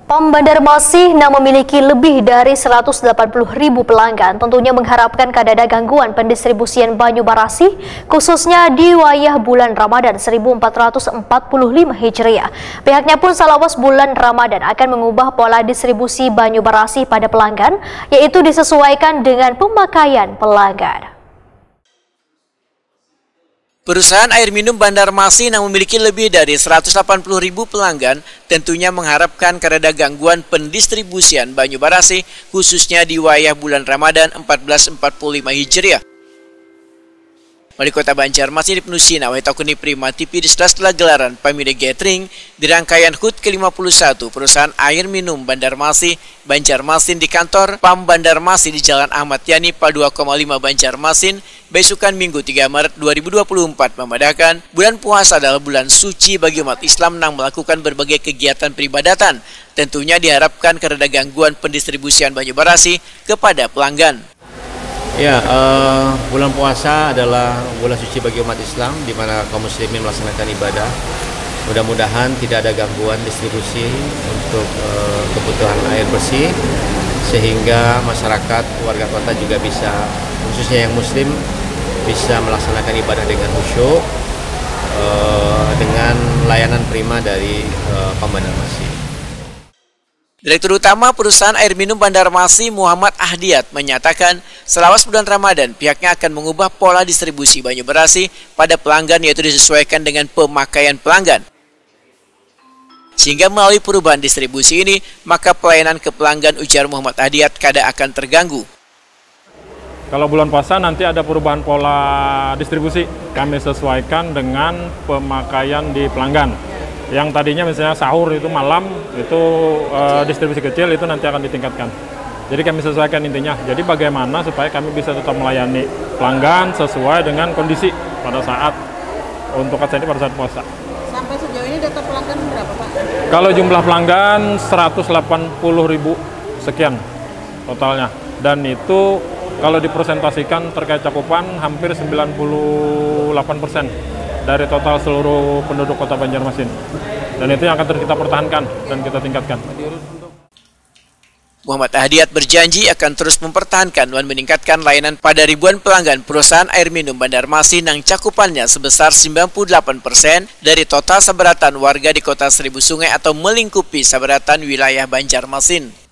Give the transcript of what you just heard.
PAM Banjarmasin yang memiliki lebih dari 180.000 pelanggan tentunya mengharapkan kadada gangguan pendistribusian banyu barasi khususnya di wayah bulan Ramadan 1445 Hijriah. Pihaknya pun salawas bulan Ramadan akan mengubah pola distribusi banyu barasi pada pelanggan, yaitu disesuaikan dengan pemakaian pelanggan. Perusahaan air minum Banjarmasin yang memiliki lebih dari 180.000 pelanggan tentunya mengharapkan kadada gangguan pendistribusian banyu barasi khususnya di wayah bulan Ramadan 1445 Hijriah. Wali Kota Banjarmasin Ibnu Sina Wahidakuni Prima TV di sela-sela gelaran Pamide Gathering di rangkaian HUT ke-51 perusahaan air minum Banjarmasin di kantor PAM Banjarmasin di Jalan Ahmad Yani Pal 2,5 Banjarmasin besukan Minggu 3 Maret 2024 memadakan bulan puasa adalah bulan suci bagi umat Islam yang melakukan berbagai kegiatan peribadatan. Tentunya diharapkan karena gangguan pendistribusian banyu barasi kepada pelanggan. Ya, bulan puasa adalah bulan suci bagi umat Islam di mana kaum muslimin melaksanakan ibadah. Mudah-mudahan tidak ada gangguan distribusi untuk kebutuhan air bersih sehingga masyarakat warga kota juga bisa, khususnya yang muslim, bisa melaksanakan ibadah dengan khusyuk dengan layanan prima dari PAM Banjarmasin. Direktur Utama Perusahaan Air Minum Banjarmasin Muhammad Ahdiat menyatakan selawas bulan Ramadan pihaknya akan mengubah pola distribusi banyu barasi pada pelanggan, yaitu disesuaikan dengan pemakaian pelanggan. Sehingga melalui perubahan distribusi ini maka pelayanan ke pelanggan, ujar Muhammad Ahdiat, kada akan terganggu. Kalau bulan puasa nanti ada perubahan pola distribusi, kami sesuaikan dengan pemakaian di pelanggan. Yang tadinya misalnya sahur itu malam, itu distribusi kecil itu nanti akan ditingkatkan. Jadi kami sesuaikan intinya. Jadi bagaimana supaya kami bisa tetap melayani pelanggan sesuai dengan kondisi pada saat untuk pada saat puasa. Sampai sejauh ini data pelanggan berapa, Pak? Kalau jumlah pelanggan 180.000 sekian totalnya. Dan itu kalau dipresentasikan terkait cakupan hampir 98% dari total seluruh penduduk Kota Banjarmasin. Dan itu yang akan terus kita pertahankan dan kita tingkatkan. Muhammad Ahdiat berjanji akan terus mempertahankan dan meningkatkan layanan pada ribuan pelanggan perusahaan air minum Banjarmasin yang cakupannya sebesar 98% dari total sabaratan warga di Kota Seribu Sungai atau melingkupi sabaratan wilayah Banjarmasin.